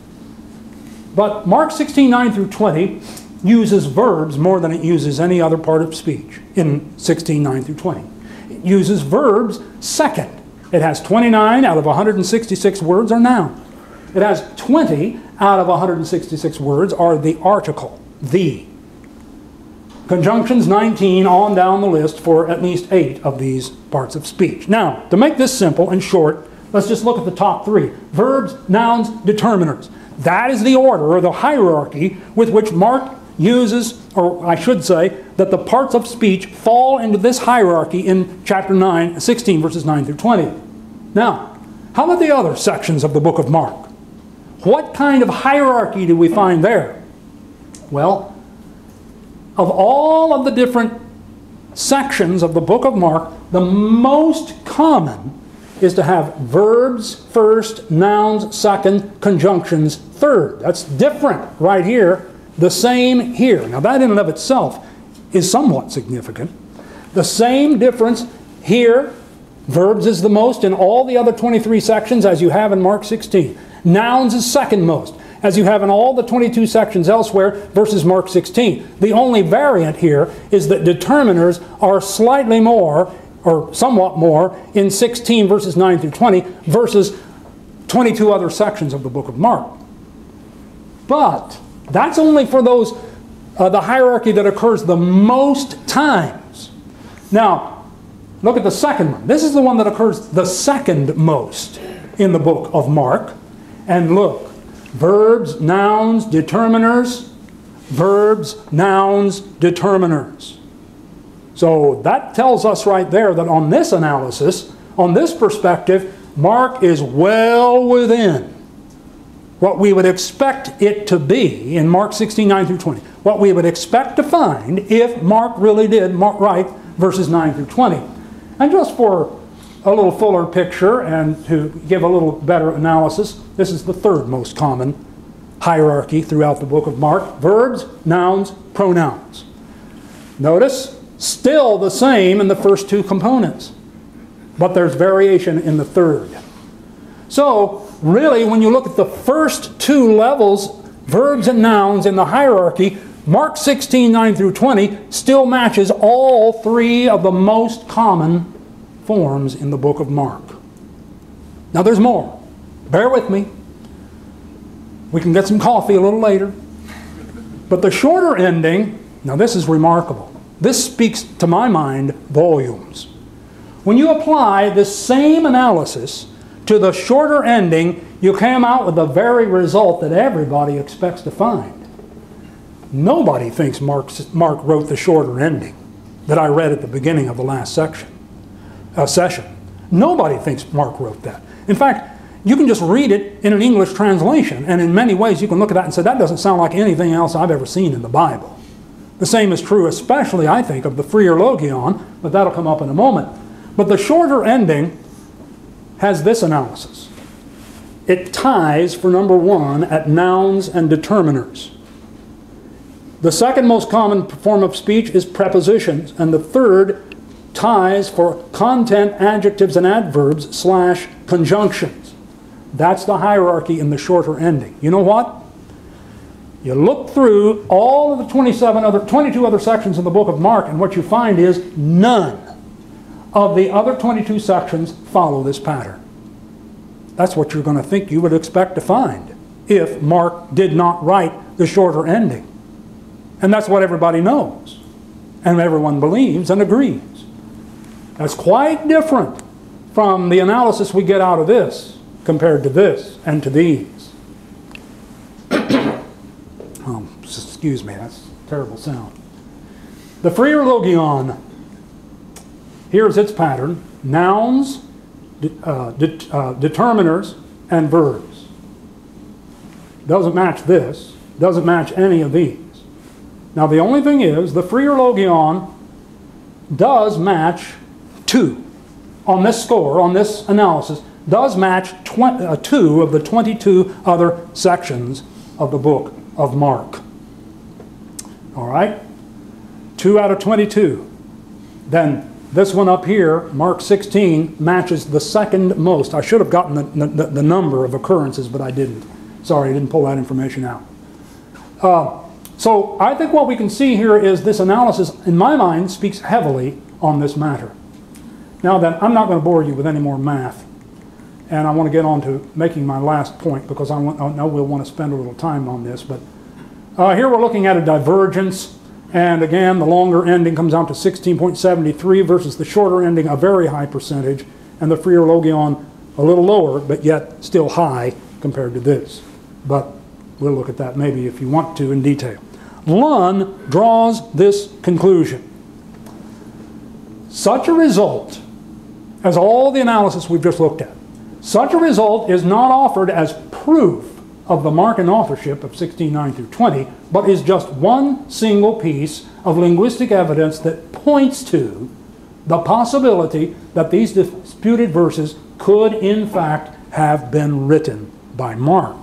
A: But Mark 16, 9 through 20 uses verbs more than it uses any other part of speech in 16, 9 through 20. It uses verbs second. It has 29 out of 166 words are noun. It has 20 out of 166 words are the article, the. Conjunctions 19 on down the list for at least 8 of these parts of speech. Now, to make this simple and short, let's just look at the top 3. Verbs, nouns, determiners. That is the order or the hierarchy with which Mark uses, or I should say, that the parts of speech fall into this hierarchy in chapter 16, verses 9 through 20. Now, how about the other sections of the book of Mark? What kind of hierarchy do we find there? Well, of all of the different sections of the book of Mark, the most common is to have verbs first, nouns second, conjunctions third. That's different right here. The same here. Now that in and of itself is somewhat significant. The same difference here. Verbs is the most in all the other 23 sections as you have in Mark 16. Nouns is second most as you have in all the 22 sections elsewhere versus Mark 16. The only variant here is that determiners are slightly more or somewhat more in 16 verses 9 through 20 versus 22 other sections of the book of Mark. But that's only for those, the hierarchy that occurs the most times. Now, look at the second one. This is the one that occurs the second most in the book of Mark. And look, verbs, nouns, determiners, verbs, nouns, determiners. So that tells us right there that on this analysis, on this perspective, Mark is well within what we would expect it to be in Mark 16, 9 through 20. What we would expect to find if Mark really did write verses 9 through 20. And just for a little fuller picture and to give a little better analysis, this is the third most common hierarchy throughout the book of Mark. Verbs, nouns, pronouns. Notice, still the same in the first two components, but there's variation in the third. So, really, when you look at the first two levels, verbs and nouns in the hierarchy, Mark 16, 9 through 20 still matches all three of the most common forms in the book of Mark. Now there's more. Bear with me. We can get some coffee a little later. But the shorter ending, now this is remarkable. This speaks, to my mind, volumes. When you apply the same analysis to the shorter ending you came out with the very result that everybody expects to find. Nobody thinks Mark wrote the shorter ending that I read at the beginning of the last session. Nobody thinks Mark wrote that. In fact, you can just read it in an English translation, and in many ways you can look at that and say, that doesn't sound like anything else I've ever seen in the Bible. The same is true, especially, I think, of the freer logion, but that'll come up in a moment. But the shorter ending has this analysis. It ties, for number one, at nouns and determiners. The second most common form of speech is prepositions, and the third ties for content, adjectives, and adverbs / conjunctions. That's the hierarchy in the shorter ending. You know what? You look through all of the 22 other sections of the book of Mark, and what you find is none of the other 22 sections follow this pattern. That's what you're going to think you would expect to find if Mark did not write the shorter ending. And that's what everybody knows, and everyone believes and agrees. That's quite different from the analysis we get out of this compared to this and to these. Oh, excuse me, that's a terrible sound. The freer logion, here's its pattern: nouns, determiners, and verbs. Doesn't match this, doesn't match any of these. Now the only thing is, the freer logion does match 2 on this score, on this analysis, does match 2 of the 22 other sections of the book of Mark. All right? 2 out of 22. Then this one up here, Mark 16, matches the second most. I should have gotten the number of occurrences, but I didn't. Sorry, I didn't pull that information out. So I think what we can see here is this analysis, in my mind, speaks heavily on this matter. Now then, I'm not going to bore you with any more math, and I want to get on to making my last point, because I know we'll want to spend a little time on this. But here we're looking at a divergence, and again, the longer ending comes out to 16.73 versus the shorter ending, a very high percentage, and the freer logion a little lower, but yet still high compared to this. But we'll look at that maybe if you want to in detail. Lunn draws this conclusion. Such a result, as all the analysis we've just looked at, such a result is not offered as proof of the Markan authorship of 16:9 through 20, but is just one single piece of linguistic evidence that points to the possibility that these disputed verses could in fact have been written by Mark.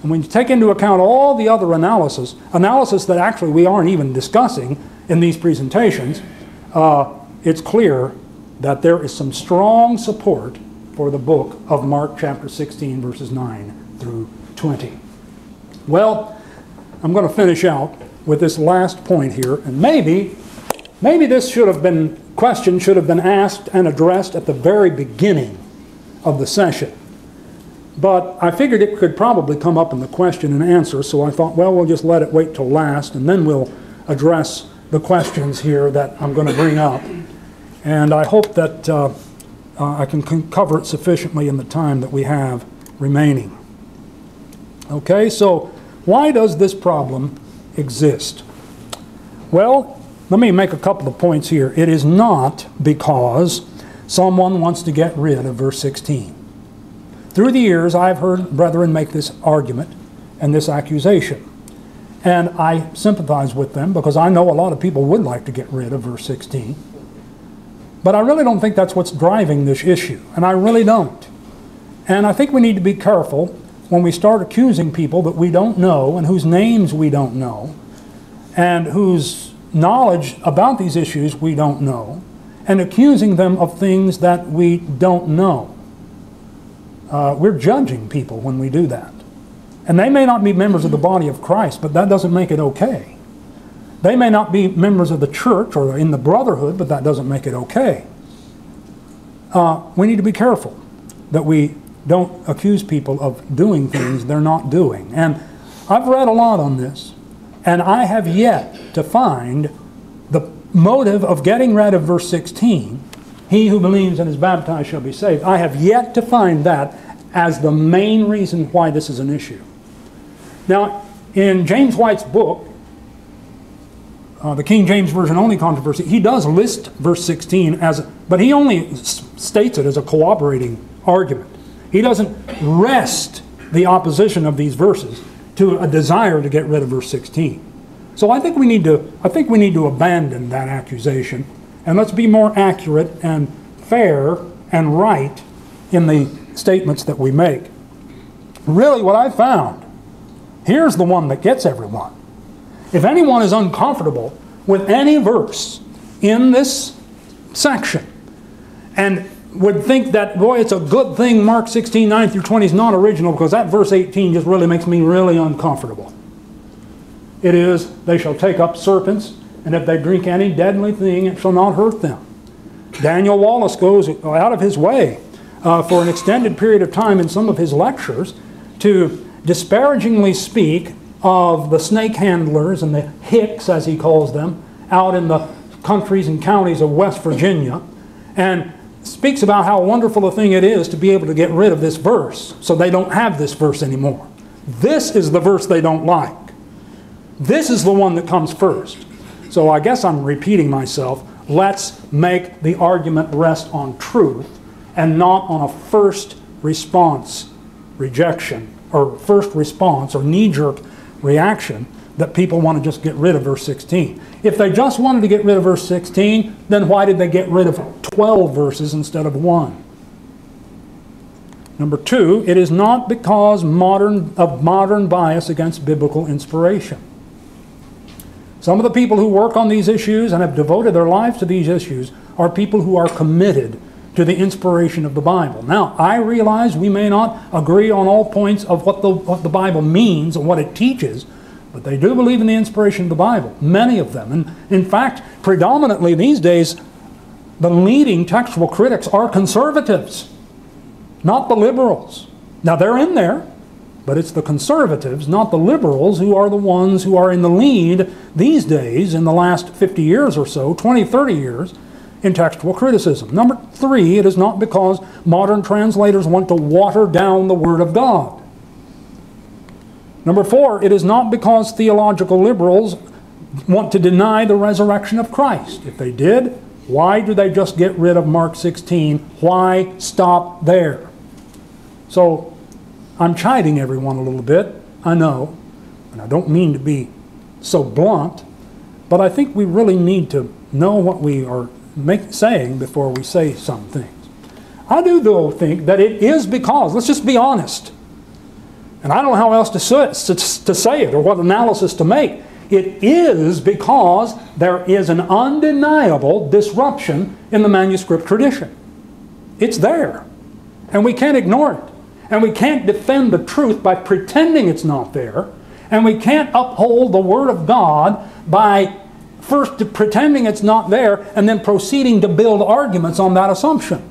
A: And when you take into account all the other analysis that actually we aren't even discussing in these presentations, it's clear that there is some strong support for the book of Mark chapter 16 verses 9 through 20. Well, I'm going to finish out with this last point here, and maybe this question should have been asked and addressed at the very beginning of the session. But I figured it could probably come up in the question and answer, so I thought, well, we'll just let it wait till last, and then we'll address the questions here that I'm going to bring up. And I hope that I can cover it sufficiently in the time that we have remaining. Okay, so why does this problem exist? Well, let me make a couple of points here. It is not because someone wants to get rid of verse 16. Through the years, I've heard brethren make this argument and this accusation. And I sympathize with them because I know a lot of people would like to get rid of verse 16. But I really don't think that's what's driving this issue. And I really don't. And I think we need to be careful when we start accusing people that we don't know and whose names we don't know and whose knowledge about these issues we don't know, and accusing them of things that we don't know. We're judging people when we do that. And they may not be members of the body of Christ, but that doesn't make it okay. They may not be members of the church or in the brotherhood, but that doesn't make it okay. We need to be careful that we don't accuse people of doing things they're not doing. And I've read a lot on this, and I have yet to find the motive of getting rid of verse 16, he who believes and is baptized shall be saved. I have yet to find that as the main reason why this is an issue. Now, in James White's book, the King James Version only controversy, he does list verse 16 but he only states it as a corroborating argument. He doesn't rest the opposition of these verses to a desire to get rid of verse 16. So I think we need to abandon that accusation, and let's be more accurate and fair and right in the statements that we make. Really, what I found, here's the one that gets everyone. If anyone is uncomfortable with any verse in this section and would think that, boy, it's a good thing Mark 16, 9 through 20 is not original because that verse 18 just really makes me really uncomfortable. It is, they shall take up serpents, and if they drink any deadly thing, it shall not hurt them. Daniel Wallace goes out of his way for an extended period of time in some of his lectures to disparagingly speak of the snake handlers and the hicks, as he calls them, out in the countries and counties of West Virginia, and speaks about how wonderful a thing it is to be able to get rid of this verse, so they don't have this verse anymore. This is the verse they don't like. This is the one that comes first. So I guess I'm repeating myself. Let's make the argument rest on truth and not on a first response rejection, or first response or knee-jerk reaction that people want to just get rid of verse 16. If they just wanted to get rid of verse 16, then why did they get rid of 12 verses instead of 1? Number 2, it is not because of modern bias against biblical inspiration. Some of the people who work on these issues and have devoted their lives to these issues are people who are committed to the inspiration of the Bible. Now, I realize we may not agree on all points of what the Bible means and what it teaches, but they do believe in the inspiration of the Bible, many of them. And in fact, predominantly these days, the leading textual critics are conservatives, not the liberals. Now, they're in there, but it's the conservatives, not the liberals, who are the ones who are in the lead these days in the last 50 years or so, 20, 30 years, in textual criticism. Number 3, it is not because modern translators want to water down the Word of God. Number 4, it is not because theological liberals want to deny the resurrection of Christ. If they did, why do they just get rid of Mark 16? Why stop there? So, I'm chiding everyone a little bit, I know, and I don't mean to be so blunt, but I think we really need to know what we are saying before we say some things. I do, though, think that it is because, let's just be honest, and I don't know how else to say it or what analysis to make. It is because there is an undeniable disruption in the manuscript tradition. It's there, and we can't ignore it. And we can't defend the truth by pretending it's not there. And we can't uphold the Word of God by first pretending it's not there and then proceeding to build arguments on that assumption.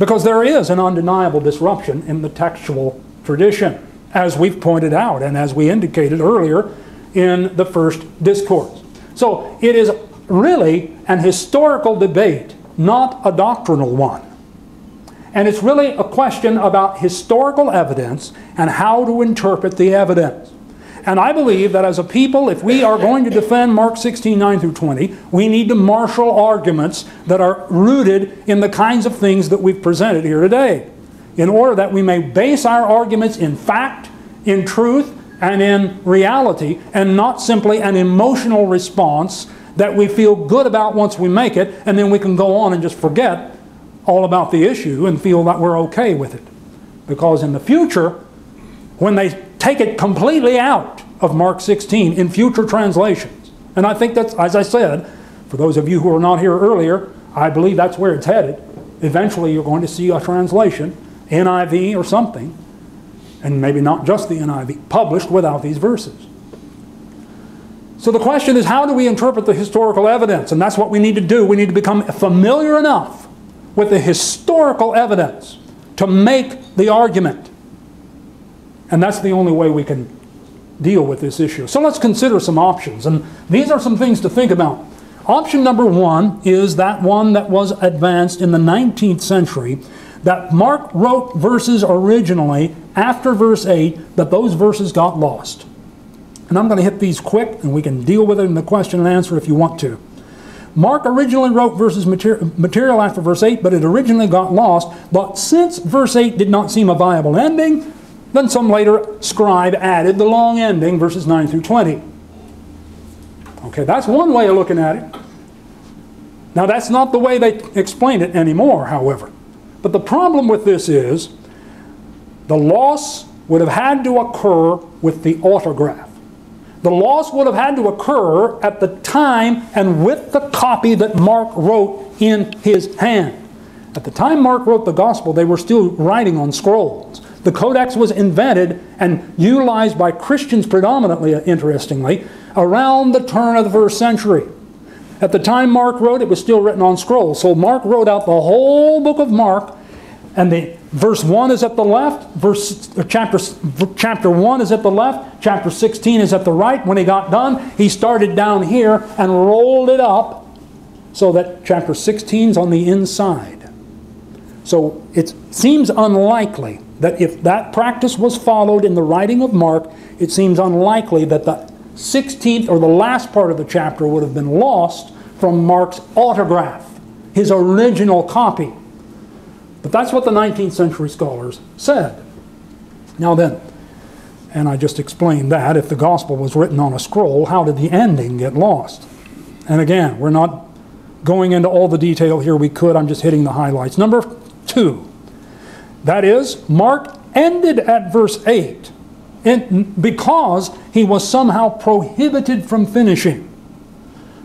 A: Because there is an undeniable disruption in the textual tradition, as we've pointed out and as we indicated earlier in the first discourse. So it is really an historical debate, not a doctrinal one. And it's really a question about historical evidence and how to interpret the evidence. And I believe that as a people, if we are going to defend Mark 16, 9 through 20, we need to marshal arguments that are rooted in the kinds of things that we've presented here today, in order that we may base our arguments in fact, in truth, and in reality, and not simply an emotional response that we feel good about once we make it, and then we can go on and just forget all about the issue and feel that we're okay with it. Because in the future, when they take it completely out of Mark 16 in future translations, and I think that's, as I said, for those of you who were not here earlier, I believe that's where it's headed. Eventually you're going to see a translation, NIV or something, and maybe not just the NIV, published without these verses. So the question is, how do we interpret the historical evidence? And that's what we need to do. We need to become familiar enough with the historical evidence to make the argument. And that's the only way we can deal with this issue. So let's consider some options. And these are some things to think about. Option number one is that one that was advanced in the 19th century, that Mark wrote verses originally after verse 8, that those verses got lost. And I'm going to hit these quick, and we can deal with it in the question and answer if you want to. Mark originally wrote verses material after verse 8, but it originally got lost. But since verse 8 did not seem a viable ending, then some later scribe added the long ending, verses 9 through 20. Okay, that's one way of looking at it. Now, that's not the way they explain it anymore, however. But the problem with this is the loss would have had to occur with the autograph. The loss would have had to occur at the time and with the copy that Mark wrote in his hand. At the time Mark wrote the Gospel, they were still writing on scrolls. The Codex was invented and utilized by Christians predominantly, interestingly, around the turn of the first century. At the time Mark wrote, it was still written on scrolls. So Mark wrote out the whole book of Mark, and the verse 1 is at the left, chapter 1 is at the left, chapter 16 is at the right. When he got done, he started down here and rolled it up so that chapter 16 is on the inside. So it seems unlikely that if that practice was followed in the writing of Mark, it seems unlikely that the 16th or the last part of the chapter would have been lost from Mark's autograph, his original copy. But that's what the 19th century scholars said. Now then, and I just explained that, if the Gospel was written on a scroll, how did the ending get lost? And again, we're not going into all the detail here we could, I'm just hitting the highlights. Number 2, that is, Mark ended at verse 8 because he was somehow prohibited from finishing.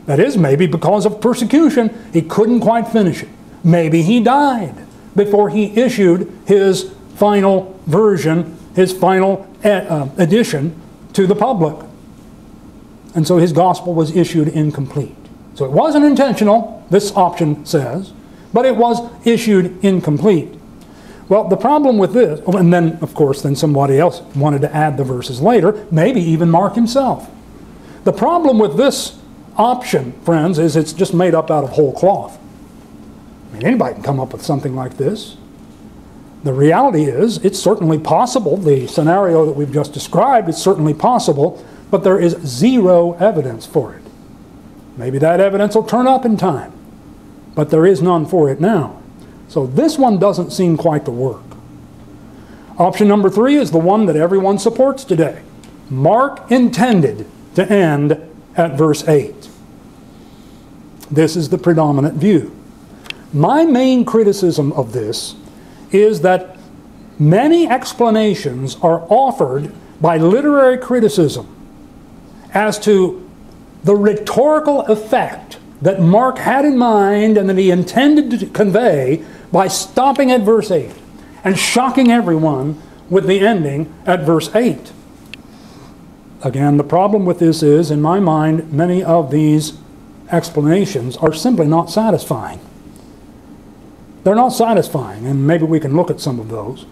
A: That is, maybe because of persecution, he couldn't quite finish it. Maybe he died before he issued his final version, his final edition to the public. And so his gospel was issued incomplete. So it wasn't intentional, this option says, but it was issued incomplete. Well, the problem with this, and then, of course, then somebody else wanted to add the verses later, maybe even Mark himself. The problem with this option, friends, is it's just made up out of whole cloth. I mean, anybody can come up with something like this. The reality is, it's certainly possible. The scenario that we've just described is certainly possible, but there is zero evidence for it. Maybe that evidence will turn up in time, but there is none for it now. So this one doesn't seem quite to work. Option number 3 is the one that everyone supports today. Mark intended to end at verse 8. This is the predominant view. My main criticism of this is that many explanations are offered by literary criticism as to the rhetorical effect that Mark had in mind and that he intended to convey by stopping at verse 8 and shocking everyone with the ending at verse 8. Again, the problem with this is, in my mind, many of these explanations are simply not satisfying. They're not satisfying, and maybe we can look at some of those.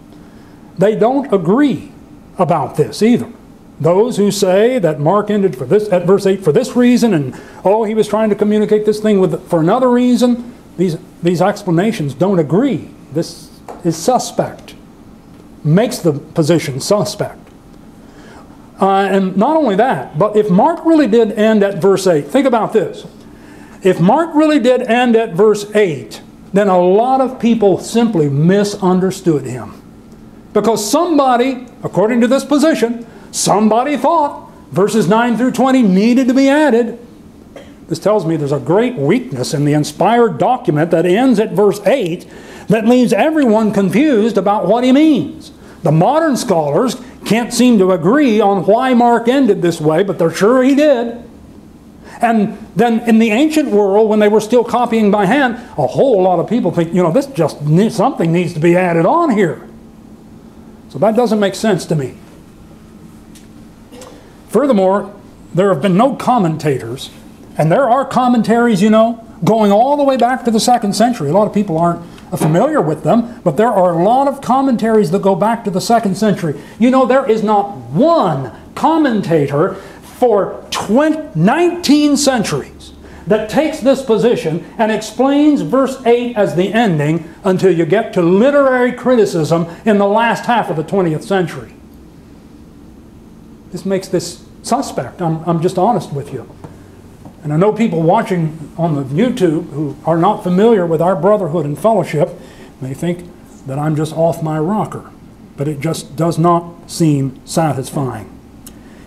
A: They don't agree about this either. Those who say that Mark ended for this, at verse 8 for this reason, and oh, he was trying to communicate this thing for another reason, these explanations don't agree. This is suspect. Makes the position suspect. And not only that, but if Mark really did end at verse 8, think about this. If Mark really did end at verse 8, then a lot of people simply misunderstood him. Because somebody, according to this position, somebody thought verses 9 through 20 needed to be added. This tells me there's a great weakness in the inspired document that ends at verse 8 that leaves everyone confused about what he means. The modern scholars can't seem to agree on why Mark ended this way, but they're sure he did. And then in the ancient world, when they were still copying by hand, a whole lot of people think, this just something needs to be added on here. So that doesn't make sense to me. Furthermore, there have been no commentators, and there are commentaries, going all the way back to the 2nd century. A lot of people aren't familiar with them, but there are a lot of commentaries that go back to the 2nd century. There is not one commentator for 19 centuries that takes this position and explains verse 8 as the ending until you get to literary criticism in the last half of the 20th century. This makes this suspect. I'm just honest with you. And I know people watching on the YouTube who are not familiar with our brotherhood and fellowship may think that I'm just off my rocker, but it just does not seem satisfying.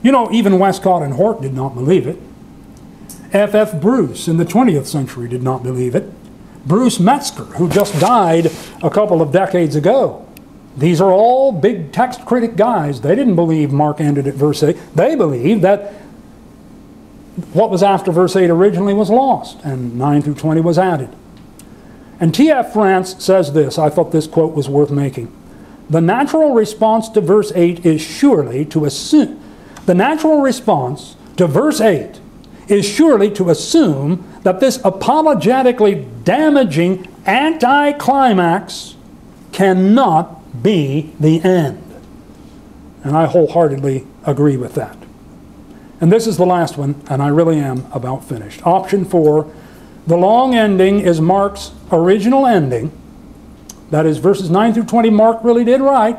A: You know, even Westcott and Hort did not believe it. F.F. Bruce in the 20th century did not believe it. Bruce Metzger, who just died a couple of decades ago. These are all big text critic guys. They didn't believe Mark ended at verse 8. They believed that what was after verse 8 originally was lost, and 9 through 20 was added. And T.F. France says this. I thought this quote was worth making. The natural response to verse 8 is surely to assume. The natural response to verse 8 is surely to assume that this apologetically damaging anticlimax cannot be the end. And I wholeheartedly agree with that. And this is the last one, and I really am about finished. Option 4, the long ending is Mark's original ending. That is, verses 9 through 20, Mark really did write,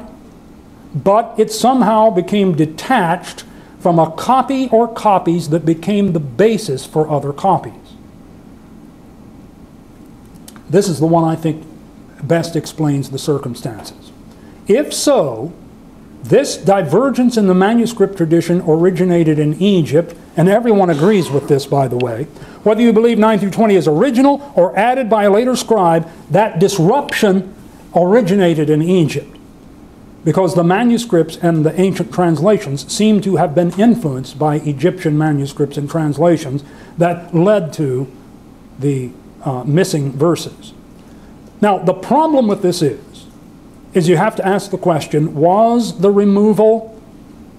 A: but it somehow became detached from a copy or copies that became the basis for other copies. This is the one I think best explains the circumstances. If so, this divergence in the manuscript tradition originated in Egypt, and everyone agrees with this, by the way. Whether you believe 9 through 20 is original or added by a later scribe, that disruption originated in Egypt, because the manuscripts and the ancient translations seem to have been influenced by Egyptian manuscripts and translations that led to the missing verses. Now, the problem with this is you have to ask the question, was the removal,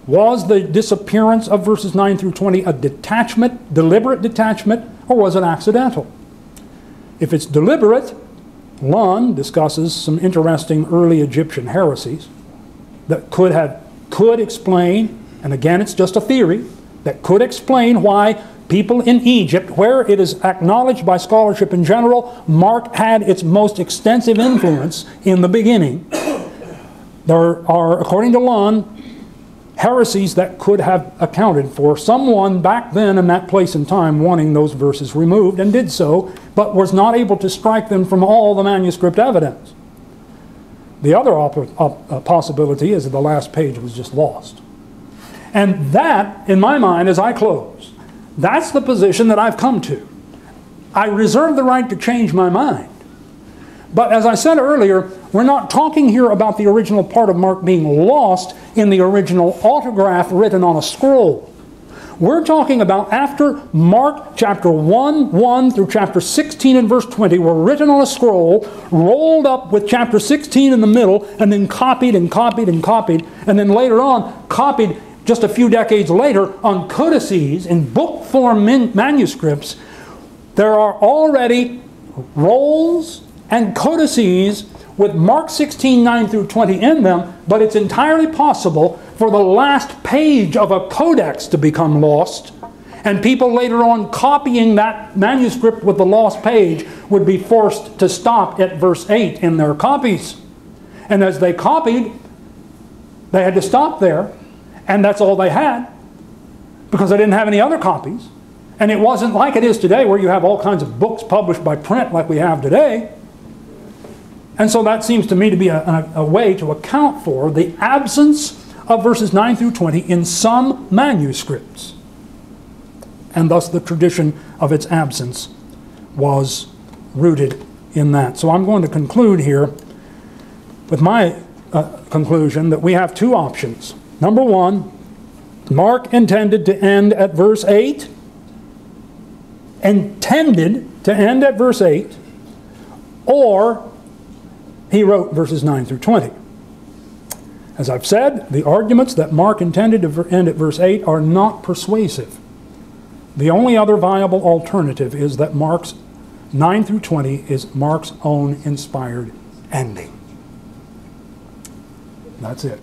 A: was the disappearance of verses 9 through 20 a detachment, deliberate detachment, or was it accidental? If it's deliberate, Lund discusses some interesting early Egyptian heresies that could explain, and again it's just a theory, that could explain why people in Egypt, where it is acknowledged by scholarship in general, Mark had its most extensive influence in the beginning. There are, according to Lund, heresies that could have accounted for someone back then in that place and time wanting those verses removed, and did so, but was not able to strike them from all the manuscript evidence. The other possibility is that the last page was just lost. And that, in my mind, as I close, that's the position that I've come to. I reserve the right to change my mind. But as I said earlier, we're not talking here about the original part of Mark being lost in the original autograph written on a scroll. We're talking about after Mark chapter 1 through chapter 16 and verse 20 were written on a scroll, rolled up with chapter 16 in the middle, and then copied and copied and copied, and then later on copied just a few decades later on codices in book form manuscripts. There are already rolls and codices with Mark 16, 9 through 20 in them, but it's entirely possible for the last page of a codex to become lost, and people later on copying that manuscript with the lost page would be forced to stop at verse 8 in their copies. And as they copied, they had to stop there, and that's all they had, because they didn't have any other copies. And it wasn't like it is today, where you have all kinds of books published by print like we have today. And so that seems to me to be a way to account for the absence of verses 9 through 20 in some manuscripts. And thus the tradition of its absence was rooted in that. So I'm going to conclude here with my conclusion that we have two options. Number one, Mark intended to end at verse 8, or he wrote verses 9 through 20. As I've said, the arguments that Mark intended to end at verse 8 are not persuasive. The only other viable alternative is that Mark's 9 through 20 is Mark's own inspired ending. That's it.